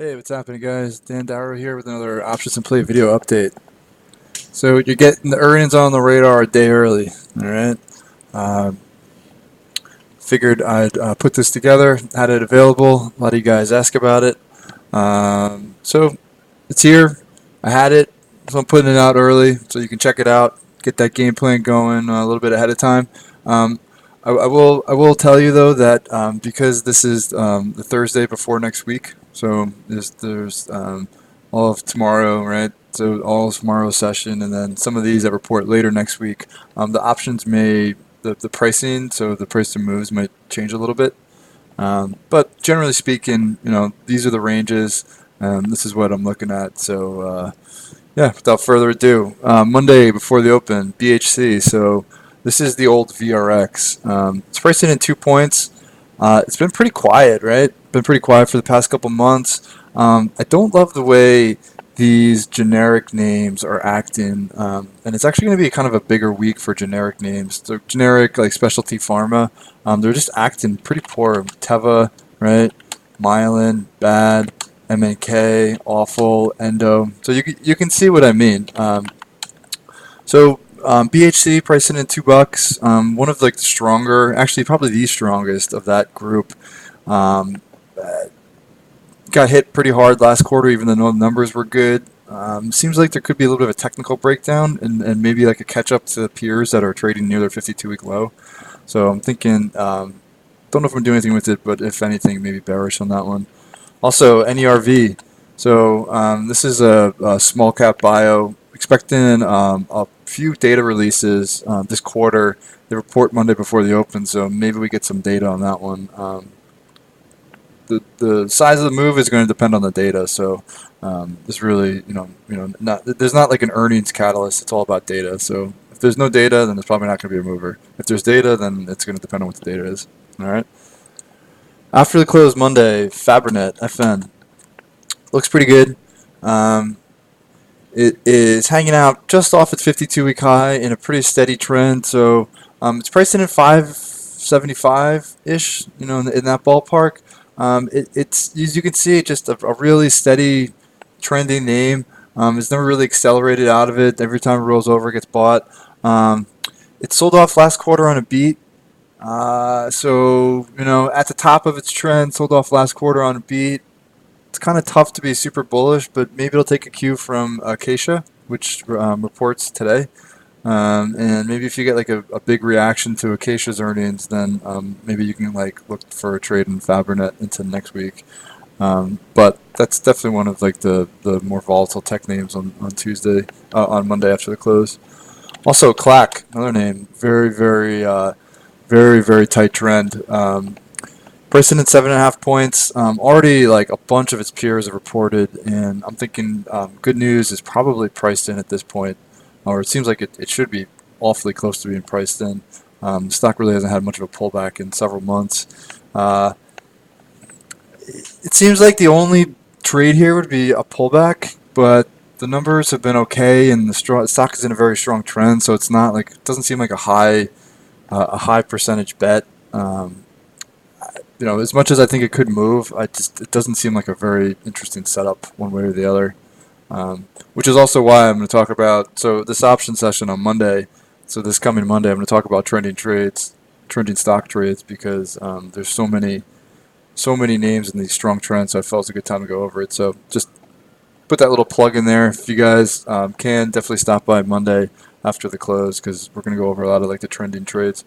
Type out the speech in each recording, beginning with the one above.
Hey, what's happening, guys? Dan Darrow here with another Options and Play video update. So you're getting the earnings on the radar a day early, all right? Um, Figured I'd put this together, had it available. A lot of you guys ask about it. So it's here. I had it, so I'm putting it out early so you can check it out, get that game plan going a little bit ahead of time. Um, I will tell you though that because this is the Thursday before next week, so there's all of tomorrow, right? So all of tomorrow's session, and then some of these that report later next week. The options may the pricing, so the price to moves might change a little bit. But generally speaking, these are the ranges. This is what I'm looking at. So yeah, without further ado, Monday before the open, BHC. So this is the old VRX. It's priced in 2 points. It's been pretty quiet, right? Been pretty quiet for the past couple months. I don't love the way these generic names are acting, and it's actually going to be kind of a bigger week for generic names. So generic, like specialty pharma, they're just acting pretty poor. Teva, right? Myelin, bad. MNK, awful. Endo. So you can see what I mean. BHC pricing in $2. One of like the stronger, actually probably the strongest of that group. Um, Got hit pretty hard last quarter, even though the numbers were good. Seems like there could be a little bit of a technical breakdown and maybe like a catch up to the peers that are trading near their 52-week low. So I'm thinking, don't know if I'm doing anything with it, but if anything, maybe bearish on that one. Also, NERV. So this is a small cap bio. Expecting a few data releases this quarter. They report Monday before the open, so maybe we get some data on that one. The size of the move is going to depend on the data. So it's really there's not like an earnings catalyst. It's all about data. So if there's no data, then there's probably not going to be a mover. If there's data, then it's going to depend on what the data is. All right. After the close Monday, Fabrinet FN looks pretty good. It is hanging out just off its 52-week high in a pretty steady trend. So it's priced in at 575-ish, in that ballpark. It's, as you can see, just a really steady trending name. It's never really accelerated out of it. Every time it rolls over, it gets bought. It sold off last quarter on a beat. At the top of its trend, sold off last quarter on a beat. It's kind of tough to be super bullish, but maybe it'll take a cue from Acacia, which reports today. And maybe if you get like a big reaction to Acacia's earnings, then maybe you can like look for a trade in Fabrinet into next week. But that's definitely one of like the more volatile tech names on on Monday after the close. Also, Clack, another name, very tight trend. Pricing at 7.5 points. Already, like a bunch of its peers have reported, and I'm thinking good news is probably priced in at this point, or it seems like it should be awfully close to being priced in. The stock really hasn't had much of a pullback in several months. It seems like the only trade here would be a pullback, but the numbers have been okay, and the stock is in a very strong trend, so it's not like, it doesn't seem like a high percentage bet. As much as I think it could move, it doesn't seem like a very interesting setup one way or the other. Which is also why I'm going to talk about, so this option session on Monday, so this coming Monday, I'm going to talk about trending stock trades, because there's so many names in these strong trends, so I felt it was a good time to go over it. So just put that little plug in there. If you guys can, definitely stop by Monday after the close, because we're going to go over a lot of like the trending trades.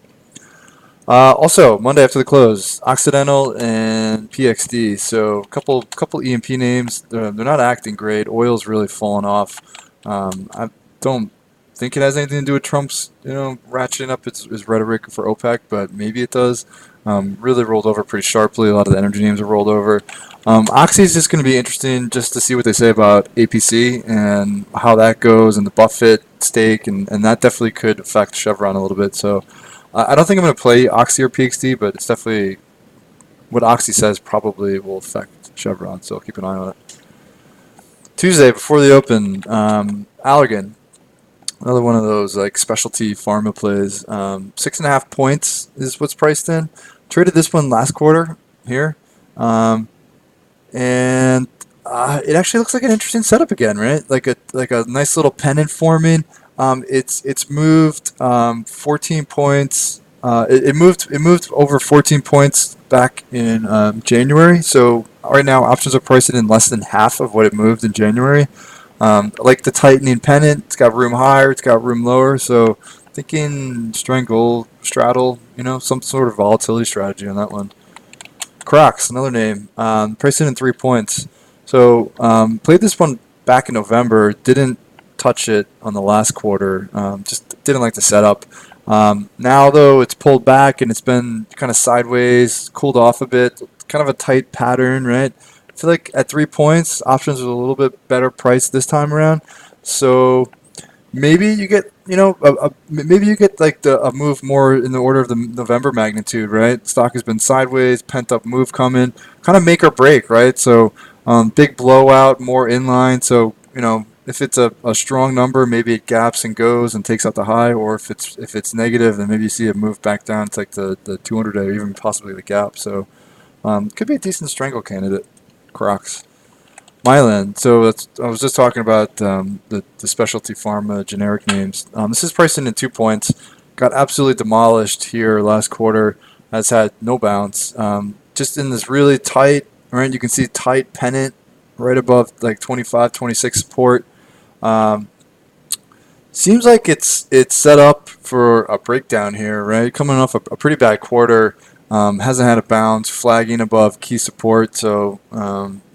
Also, Monday after the close, Occidental and PXD. So a couple E&P names. They're not acting great. Oil's really fallen off. I don't think it has anything to do with Trump's ratcheting up his rhetoric for OPEC, but maybe it does. Really rolled over pretty sharply. A lot of the energy names are rolled over. Oxy is just going to be interesting just to see what they say about APC and how that goes, and the Buffett stake, and that definitely could affect Chevron a little bit. So I don't think I'm going to play Oxy or PXD, but it's definitely what Oxy says probably will affect Chevron, so I'll keep an eye on it. Tuesday before the open, Allergan, another one of those like specialty pharma plays. 6.5 points is what's priced in. Traded this one last quarter here, and It actually looks like an interesting setup again, right? Like a nice little pennant forming. It's moved 14 points. It moved over 14 points back in January. So right now options are priced in less than half of what it moved in January. Like the tightening pennant, it's got room higher, it's got room lower. So thinking strangle, straddle, some sort of volatility strategy on that one. Crocs, another name. Priced in 3 points. So played this one back in November. Didn't touch it on the last quarter. Just didn't like the setup. Now though, it's pulled back and it's been kind of sideways, cooled off a bit. Kind of a tight pattern, right? I feel like at 3 points, options are a little bit better priced this time around. So maybe you get, maybe you get like a move more in the order of the November magnitude, right? Stock has been sideways, pent up move coming, kind of make or break, right? So big blowout, more inline. So if it's a strong number, maybe it gaps and goes and takes out the high, or if it's negative, then maybe you see it move back down to like the 200 or even possibly the gap. So could be a decent strangle candidate. Crocs. Mylan. So I was just talking about the specialty pharma generic names. This is priced in 2 points. Got absolutely demolished here last quarter. Has had no bounce. Just in this really tight, right? You can see tight pennant right above like 25, 26 support. Um, Seems like it's set up for a breakdown here, right? Coming off a pretty bad quarter. Hasn't had a bounce, flagging above key support, so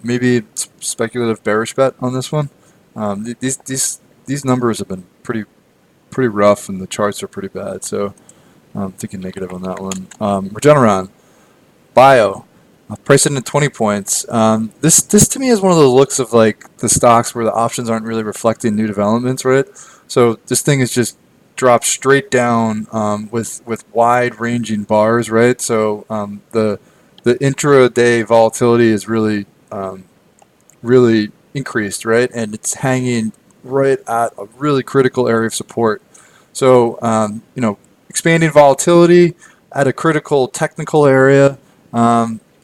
maybe it's speculative bearish bet on this one. These numbers have been pretty rough, and the charts are pretty bad, so I'm thinking negative on that one. Regeneron, Bio, priced it at 20 points. This to me is one of the looks of like the stocks where the options aren't really reflecting new developments, right? So this thing is just dropped straight down with wide ranging bars, right? So the intraday volatility is really increased, right? And it's hanging right at a really critical area of support. So expanding volatility at a critical technical area.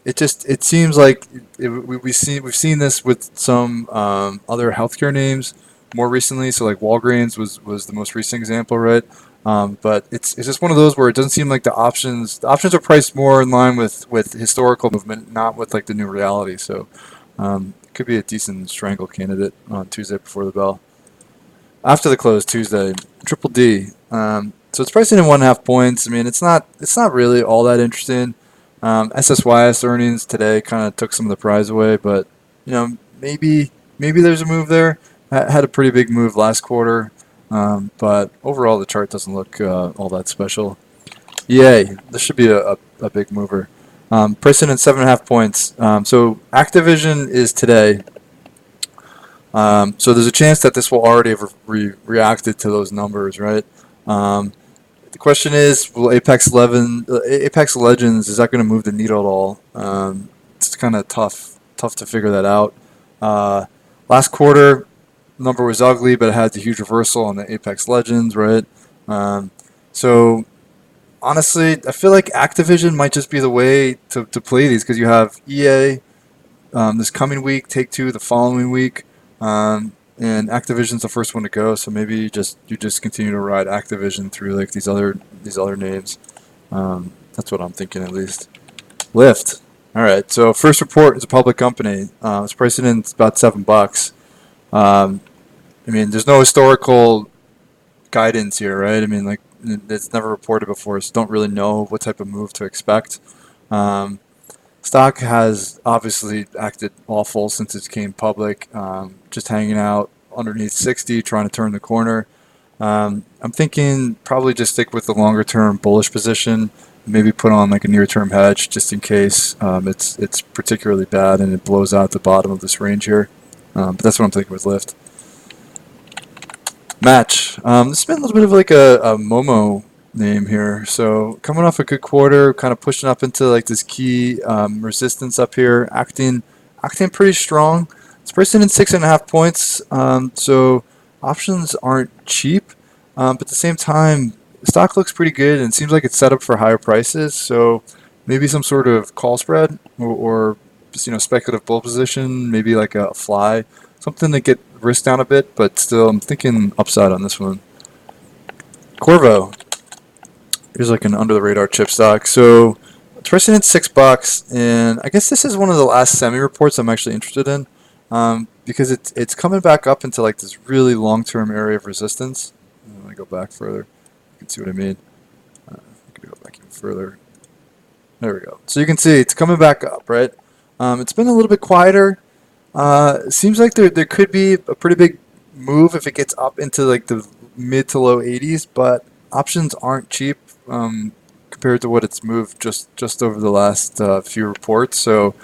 It seems like we've seen this with some other healthcare names more recently. So like Walgreens was the most recent example, right? But it's just one of those where it doesn't seem like the options are priced more in line with historical movement, not with like the new reality. So it could be a decent strangle candidate on Tuesday before the bell. After the close Tuesday, Triple D. So it's priced in 1.5 points. I mean, it's not really all that interesting. SSYS earnings today kind of took some of the prize away, but maybe there's a move there. Had a pretty big move last quarter, but overall the chart doesn't look all that special. Yay, this should be a big mover. Priced in at 7.5 points. So Activision is today. So there's a chance that this will already have reacted to those numbers, right? The question is, will Apex Legends, is that going to move the needle at all? It's kind of tough to figure that out. Last quarter, number was ugly, but it had the huge reversal on the Apex Legends, right? So honestly, I feel like Activision might just be the way to play these because you have EA this coming week, Take-Two the following week. And Activision's the first one to go, so maybe you just continue to ride Activision through like these other names. That's what I'm thinking at least. Lyft. All right. So first report is a public company. It's priced in about $7. I mean, there's no historical guidance here, right? I mean, like it's never reported before, so don't really know what type of move to expect. Stock has obviously acted awful since it came public, just hanging out underneath 60, trying to turn the corner. I'm thinking probably just stick with the longer term bullish position, maybe put on like a near term hedge just in case it's particularly bad and it blows out the bottom of this range here. But that's what I'm thinking with Lyft. Match. This has been a little bit of like a Momo name here. So coming off a good quarter, kind of pushing up into like this key resistance up here, acting pretty strong. It's priced in 6.5 points. So options aren't cheap, but at the same time, the stock looks pretty good and seems like it's set up for higher prices. So maybe some sort of call spread or speculative bull position, maybe like a fly, something to get risk down a bit. But still, I'm thinking upside on this one. Corvo. Here's like an under the radar chip stock. So it's pricing in $6, and I guess this is one of the last semi reports I'm actually interested in, because it's coming back up into like this really long term area of resistance. Let me go back further. You can see what I mean. I can go back even further. There we go. So you can see it's coming back up, right? It's been a little bit quieter. It seems like there could be a pretty big move if it gets up into like the mid to low 80s, but options aren't cheap compared to what it's moved just over the last few reports. So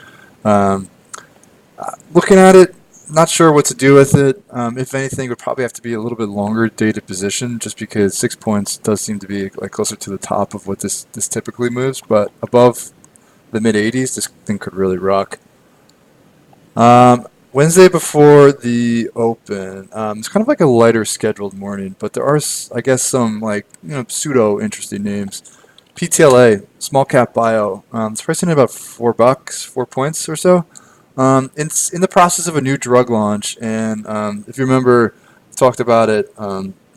looking at it, not sure what to do with it. If anything, would probably have to be a little bit longer dated position, just because 6 points does seem to be like closer to the top of what this typically moves. But above the mid 80s, this thing could really rock. Wednesday before the open, it's kind of like a lighter scheduled morning, but there are, I guess, some like pseudo interesting names. PTLA, small cap bio. It's pricing at about $4, 4 points or so. It's in the process of a new drug launch, and if you remember, we talked about it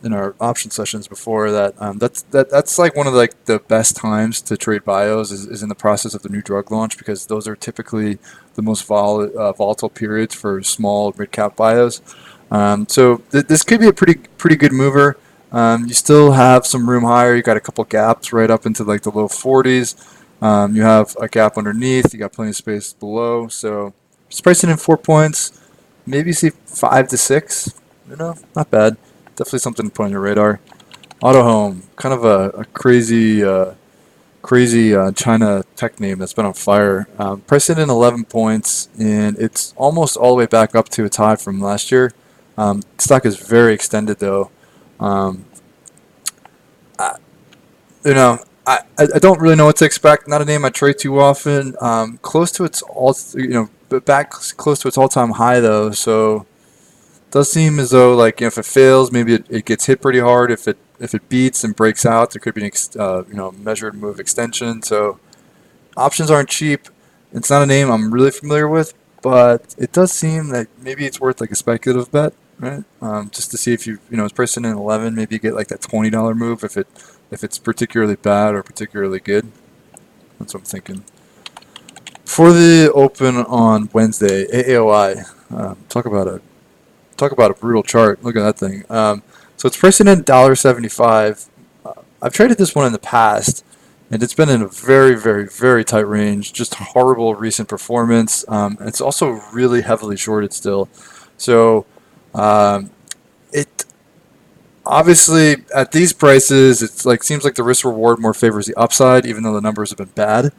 in our option sessions before. That's like one of like the best times to trade bios is in the process of the new drug launch, because those are typically the most volatile periods for small mid-cap bios. So this could be a pretty good mover. You still have some room higher. You got a couple gaps right up into like the low 40s. You have a gap underneath. You got plenty of space below. So it's pricing in 4 points. Maybe see 5 to 6. Not bad. Definitely something to put on your radar. Auto Home, kind of a crazy China tech name that's been on fire. Pricing in 11 points, and it's almost all the way back up to its high from last year. Stock is very extended though. I don't really know what to expect. Not a name I trade too often. Close to its but back close to its all-time high though. So it does seem as though like if it fails, maybe it gets hit pretty hard. If it beats and breaks out, there could be an measured move extension. So options aren't cheap. It's not a name I'm really familiar with, but it does seem that maybe it's worth like a speculative bet, right? Just to see if it's pricing in 11, maybe you get like that $20 move if it's particularly bad or particularly good. That's what I'm thinking. For the open on Wednesday, AAOI. Talk about a brutal chart. Look at that thing. So it's pricing in $1.75. I've traded this one in the past, and it's been in a very, very, very tight range. Just horrible recent performance. And it's also really heavily shorted still. So it obviously at these prices, it's like seems like the risk reward more favors the upside, even though the numbers have been bad.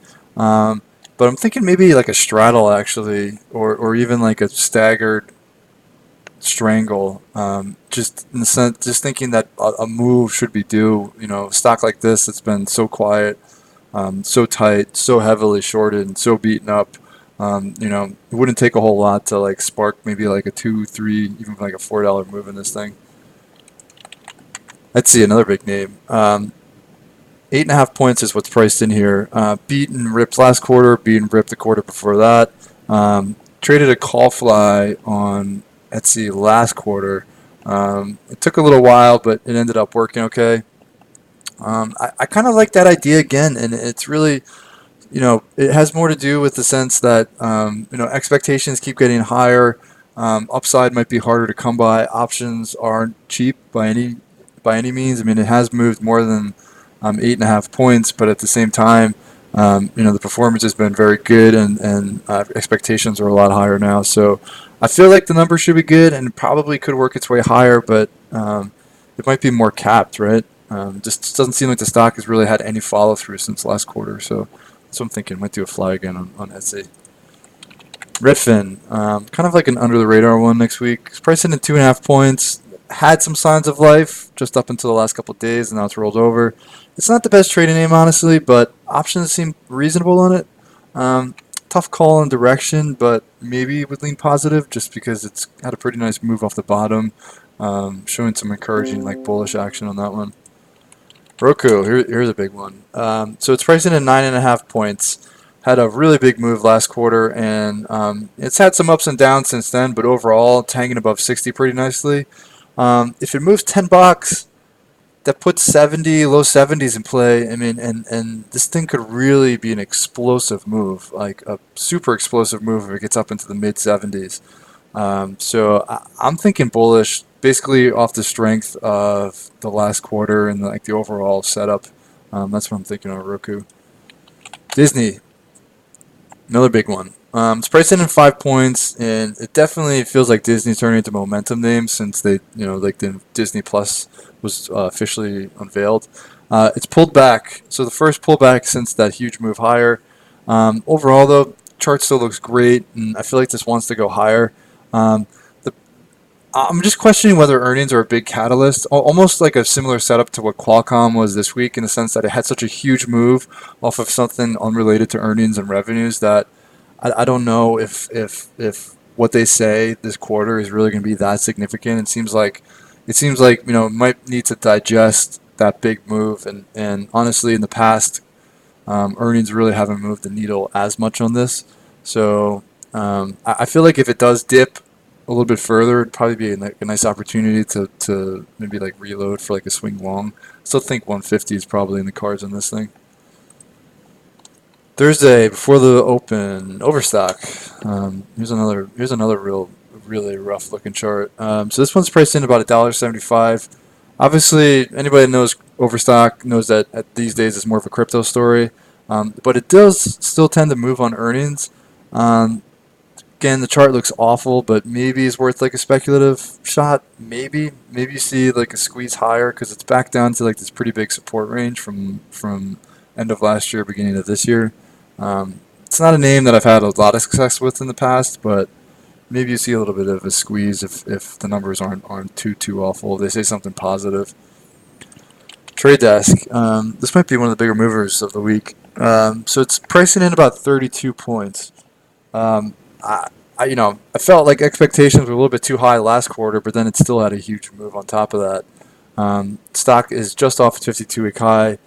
But I'm thinking maybe like a straddle actually, or even like a staggered strangle. Just in the sense, just thinking that a move should be due. Stock like this, it's been so quiet, so tight, so heavily shorted, and so beaten up. It wouldn't take a whole lot to like spark maybe like a 2, 3, even like a $4 move in this thing. Let's see another big name. 8.5 points is what's priced in here. Beat and ripped last quarter, beat and ripped the quarter before that. Traded a call fly on Etsy last quarter. It took a little while, but it ended up working okay. I kind of like that idea again, and it's really, it has more to do with the sense that, expectations keep getting higher. Upside might be harder to come by. Options aren't cheap by any means. I mean, it has moved more than 8.5 points, but at the same time, the performance has been very good, and expectations are a lot higher now. So I feel like the number should be good and probably could work its way higher, but it might be more capped, right? Just doesn't seem like the stock has really had any follow through since last quarter. So that's what I'm thinking. Might do a fly again on Etsy. Redfin, kind of like an under the radar one next week. It's pricing in 2.5 points. Had some signs of life just up until the last couple of days, and now it's rolled over. It's not the best trading name, honestly, but options seem reasonable on it. Tough call on direction, but maybe would lean positive just because it's had a pretty nice move off the bottom, showing some encouraging like bullish action on that one. Roku, here's a big one. So it's pricing in 9.5 points. had a really big move last quarter, and it's had some ups and downs since then, but overall it's hanging above 60 pretty nicely. If it moves $10, that puts 70, low 70s in play. I mean, and this thing could really be an explosive move, like a super explosive move if it gets up into the mid 70s. So I'm thinking bullish, basically off the strength of the last quarter and like the overall setup. That's what I'm thinking on Roku. Disney, another big one. It's priced in 5 points, and it definitely feels like Disney's turning into a momentum name since they, like the Disney Plus was officially unveiled. It's pulled back, so the first pullback since that huge move higher. Overall, though, chart still looks great, and I feel like this wants to go higher. Um, the, I'm just questioning whether earnings are a big catalyst, almost like a similar setup to what Qualcomm was this week, in the sense that it had such a huge move off of something unrelated to earnings and revenues that I don't know if what they say this quarter is really going to be that significant. It seems like it might need to digest that big move, and honestly, in the past, earnings really haven't moved the needle as much on this. So I feel like if it does dip a little bit further, it'd probably be a nice opportunity to maybe like reload for like a swing long. Still think 150 is probably in the cards on this thing. Thursday before the open, Overstock. Here's another really rough looking chart. So this one's priced in about $1.75. Obviously, anybody that knows Overstock knows that at these days it's more of a crypto story, but it does still tend to move on earnings. Again, the chart looks awful, but maybe it's worth like a speculative shot. Maybe you see like a squeeze higher because it's back down to like this pretty big support range from end of last year, beginning of this year. It's not a name that I've had a lot of success with in the past, but maybe you see a little bit of a squeeze if the numbers aren't too awful. If they say something positive. Trade desk. This might be one of the bigger movers of the week. So it's pricing in about 32 points. I I felt like expectations were a little bit too high last quarter, but then it still had a huge move on top of that. Stock is just off a 52-week high.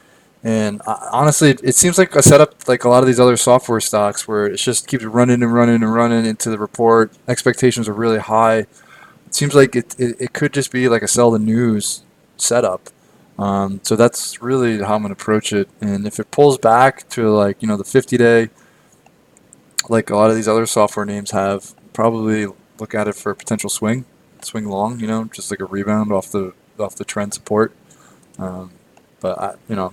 And honestly, it seems like a setup like a lot of these other software stocks where it just keeps running and running and running into the report. Expectations are really high. It seems like it could just be like a sell the news setup. So that's really how I'm going to approach it. And if it pulls back to like, the 50-day, like a lot of these other software names have, probably look at it for a potential swing long, just like a rebound off the trend support. But in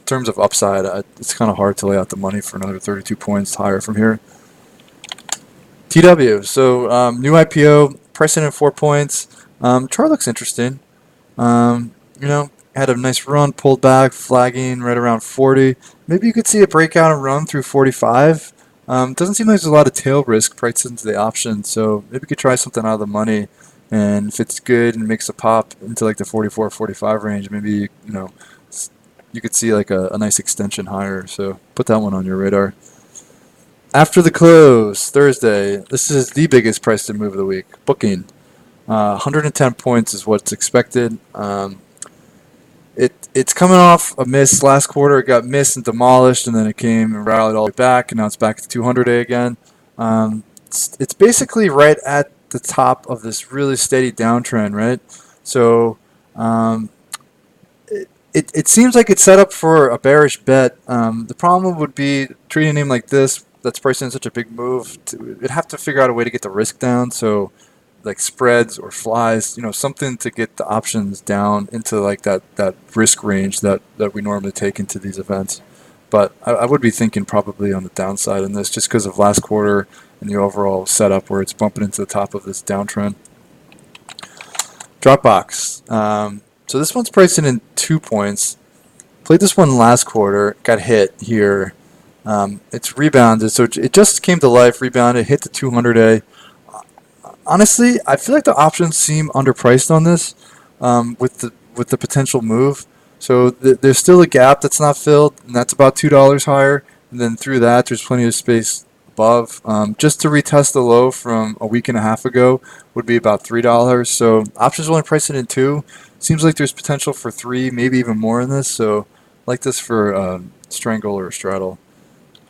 terms of upside, it's kind of hard to lay out the money for another 32 points higher from here. TW, so new IPO, pricing in 4 points. Chart looks interesting. Had a nice run, pulled back, flagging right around 40. Maybe you could see a breakout and run through 45. Doesn't seem like there's a lot of tail risk priced into the option, so maybe you could try something out of the money. And if it's good and makes a pop into like the 44, 45 range, maybe you could see like a nice extension higher. So put that one on your radar. After the close, Thursday, this is the biggest price to move of the week. Booking, 110 points is what's expected. It's coming off a miss last quarter. It got missed and demolished, and then it came and rallied all the way back, and now it's back to 200-day again. It's basically right at the top of this really steady downtrend, right? So it seems like it's set up for a bearish bet. The problem would be treating a name like this that's priced in such a big move. It'd have to figure out a way to get the risk down. So like spreads or flies, something to get the options down into like that risk range that we normally take into these events. But I would be thinking probably on the downside in this just because of last quarter and the overall setup where it's bumping into the top of this downtrend. Dropbox. So this one's priced in 2 points. Played this one last quarter, got hit here. It's rebounded, so it just came to life, rebounded, hit the 200-day. Honestly, I feel like the options seem underpriced on this with the potential move. So there's still a gap that's not filled, and that's about $2 higher. And then through that, there's plenty of space above. Just to retest the low from a week and a half ago would be about $3. So options only priced in 2. Seems like there's potential for 3, maybe even more in this. So like this for strangle or straddle.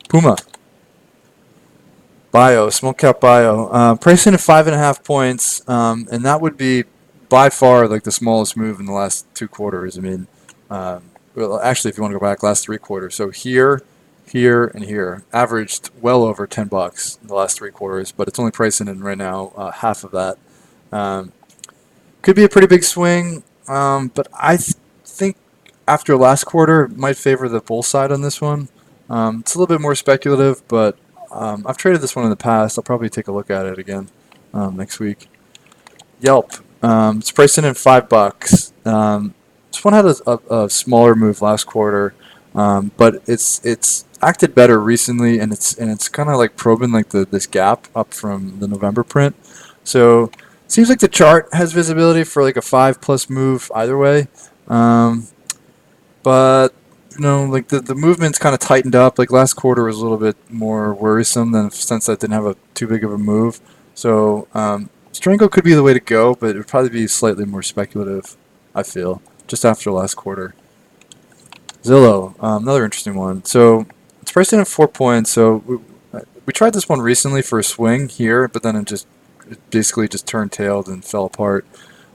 Puma. Small cap bio, pricing at 5.5 points, and that would be by far like the smallest move in the last 2 quarters. I mean, well, actually, if you want to go back, last 3 quarters. So here, here, and here, averaged well over $10 in the last 3 quarters, but it's only pricing in right now half of that. Um, could be a pretty big swing, but I think after last quarter, it might favor the bull side on this one. It's a little bit more speculative, but I've traded this one in the past. I'll probably take a look at it again next week. Yelp. It's priced in at $5. This one had a smaller move last quarter, but it's acted better recently, and it's kind of like probing like this gap up from the November print. So seems like the chart has visibility for like a 5+ move either way. But like the movement's kind of tightened up. Like last quarter was a little bit more worrisome than since that didn't have a too big of a move. So Strangle could be the way to go, but it would probably be slightly more speculative, I feel, just after last quarter. Zillow, another interesting one. So it's priced in at 4 points. So we tried this one recently for a swing here, but then it basically just turned tailed and fell apart.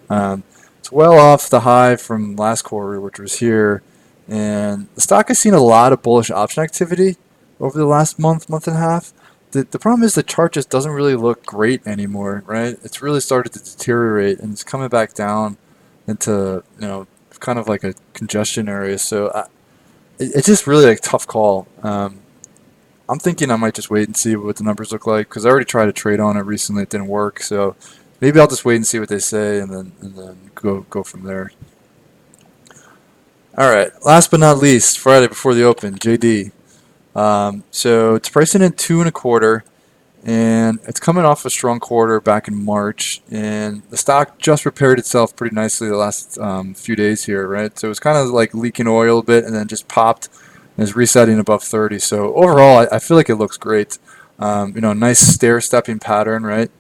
It's well off the high from last quarter, which was here. And the stock has seen a lot of bullish option activity over the last month and a half. The problem is the chart just doesn't really look great anymore, right? It's really started to deteriorate, and it's coming back down into, kind of like a congestion area. So it's just really a tough call. I'm thinking I might just wait and see what the numbers look like, because I already tried to trade on it recently. It didn't work, so maybe I'll just wait and see what they say, and then go from there. All right, last but not least, Friday before the open, JD. So it's pricing in 2.25, and it's coming off a strong quarter back in March, and the stock just repaired itself pretty nicely the last few days here, right? So it was kind of like leaking oil a bit, and then just popped and is resetting above 30. So overall, I feel like it looks great. Nice stair-stepping pattern, right?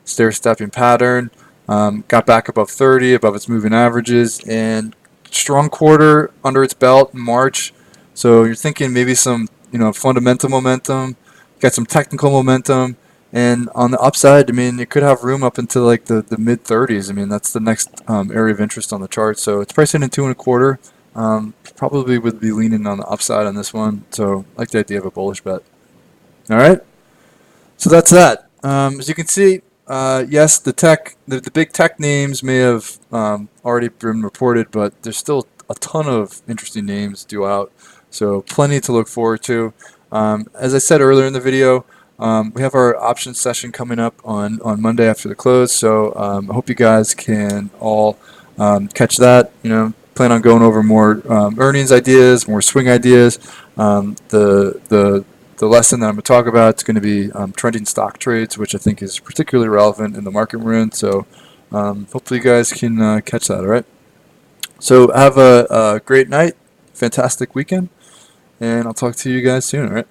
Stair-stepping pattern. Got back above 30, above its moving averages, and strong quarter under its belt in March. So you're thinking maybe some fundamental momentum, got some technical momentum, and on the upside, I mean, it could have room up into like the mid 30s. I mean, that's the next area of interest on the chart. So it's priced in at 2.25. Probably would be leaning on the upside on this one. So I like the idea of a bullish bet. All right. So that's that. As you can see, yes, the big tech names may have already been reported, but there's still a ton of interesting names due out. So plenty to look forward to. As I said earlier in the video, we have our options session coming up on Monday after the close. So I hope you guys can all catch that. Plan on going over more earnings ideas, more swing ideas. The lesson that I'm going to talk about is going to be trending stock trades, which I think is particularly relevant in the market we're in. So hopefully you guys can catch that. All right. So have a great night, fantastic weekend, and I'll talk to you guys soon. All right.